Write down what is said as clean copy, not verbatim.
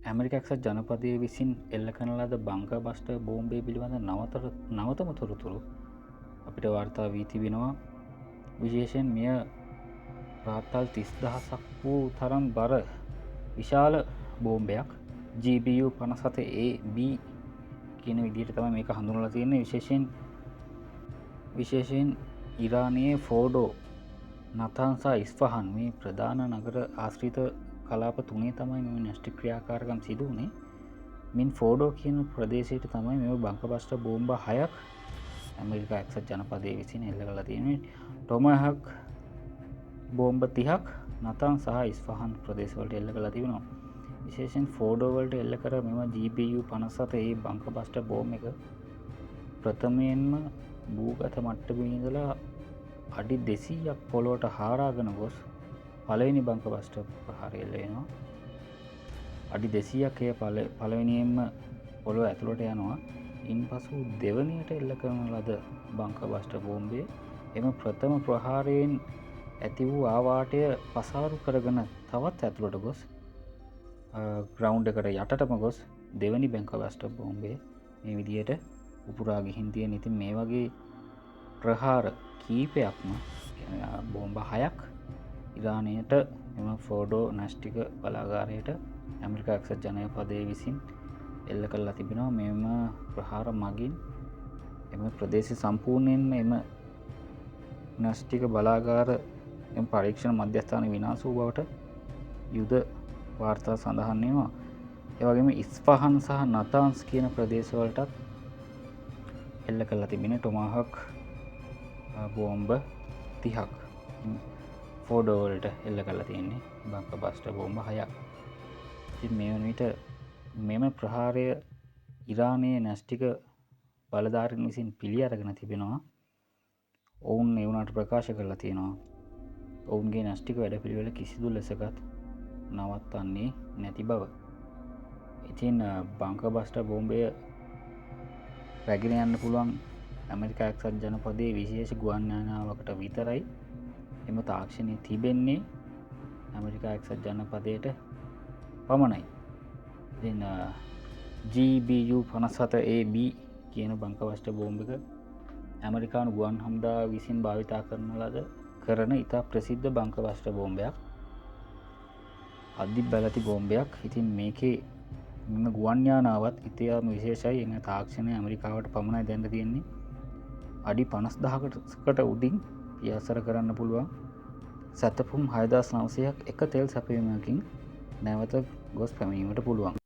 ඇමරික එක්සත් ජනපදය විසින් එල්ල කරන ලද බංක බස්ට බෝම්බේ පිළිබඳ නවතම තොරතුරු අපිට වාර්තා වී තිබෙනවා. විශේෂයෙන් මෙය රාත්තල් 30,000ක් වූ තරම් බර විශාල බෝම්බයක් GBU 57AB කියන විදිහට තමයි මේක හඳුන්වලා තියෙන්නේ. විශේෂයෙන් ඉරානයේ ෆෝඩෝ, නතාන්ස් සහ ඉස්ෆහාන් මේ ප්‍රධාන නගර ආශ්‍රිත කලාප තුනේ තමයි මේ න්‍යෂ්ටි ක්‍රියාකාරකම් සිදු වුණේ. මින් ෆෝඩෝ කියන ප්‍රදේශයට තමයි මේ බංකබස්ට බෝම්බ 6ක් ඇමරිකා එක්සත් ජනපදය විසින් එල්ල කරලා තියෙන්නේ. ටොමහක් බෝම්බ 30ක් නතාන්ස් සහ ඉස්ෆහාන් ප්‍රදේශවලට එල්ල කරලා තිබෙනවා. විශේෂයෙන් ෆෝඩෝ වලට එල්ල කර මෙම GBU 57 බංකබස්ට බෝම්බ එක ප්‍රථමයෙන්ම භූගත මට්ටමේ ඉඳලා අඩි 200ක් පොළොවට හාරාගෙන ගොස් පළවෙනි බංකබස්ට ප්‍රහාරය එල්ල වෙනවා. අඩි 200ක් එය පළවෙනියෙන්ම පොළොව ඇතුළට යනවා. ඉන්පසු දෙවනියට එල්ල කරන ලද බංකබස්ට බෝම්බය එම ප්‍රථම ප්‍රහාරයෙන් ඇති වූ ආවාටය පසාරු කරගෙන තවත් ඇතුළට ගොස් ග්‍රවුන්ඩ් එකට යටටම ගොස් දෙවනි බංකබස්ට බෝම්බය මේ විදියට උපුරා ගිහින් තියෙන. ඉතින් මේ වගේ ප්‍රහාර කීපයක්ම බෝම්බ 6ක් ඉරානයට එම ෆෝඩෝ න්‍යෂ්ටික බලාගාරයට ඇමරිකා එක්සත් ජනපදය විසින් එල්ල කරලා තිබෙනවා. මෙම ප්‍රහාර මගින් එම ප්‍රදේශ සම්පූර්ණයෙන්ම එම න්‍යෂ්ටික බලාගාර පරීක්ෂණ මධ්‍යස්ථාන විනාශ වූ බවට යුද වාර්තා සඳහන් වෙනවා. ඒ වගේම ඉස්ෆහාන් සහ නතාන්ස් කියන ප්‍රදේශවලටත් එල්ල කරලා තිබෙන ටොමාහක් බෝම්බ 30ක් ෆෝඩෝ වලට එල්ල කරලා තියෙන්නේ බංකබස්ට බෝම්බ 6ක්. ඉතින් මේ වන විට මෙම ප්‍රහාරය ඉරානයේ න්‍යෂ්ටික බලධාරීන් විසින් පිළි අරගෙන තිබෙනවා. ඔවුන් ඒ වුණාට ප්‍රකාශ කරලා තියෙනවා ඔවුන්ගේ න්‍යෂ්ටික වැඩපිළිවෙල කිසිදු ලෙසකත් නවත්වන්නේ නැති බව. ඉතින් බංකබස්ට බෝම්බය රැගෙන යන්න පුළුවන් ඇමරිකා එක්සත් ජනපදයේ විශේෂ ගුවන් යානාවකට විතරයි එම තාක්ෂණය තිබෙන්නේ ඇමරිකා එක්සත් ජනපදයට පමණයි. ඉතින් GBU 57AB කියන බංකබස්ට බෝම්බ එක ඇමරිකානු ගුවන් හමුදා විසින් භාවිතා කරන ඉතා ප්‍රසිද්ධ බංකබස්ට බෝම්බයක්. අධි බලති බෝම්බයක්. ඉතින් මේකේ මෙම ගුවන් යානාවත් ඉතාම විශේෂයි. එම තාක්ෂණය ඇමරිකාවට පමණයි දැන්න තියෙන්නේ. අඩි 50,000කට උඩින් පියාසර කරන්න පුළුවන් සැතපුම් 6,900ක් එක තෙල් සැපයීමකින් නැවත ගොස් පැමිණීමට පුළුවන්.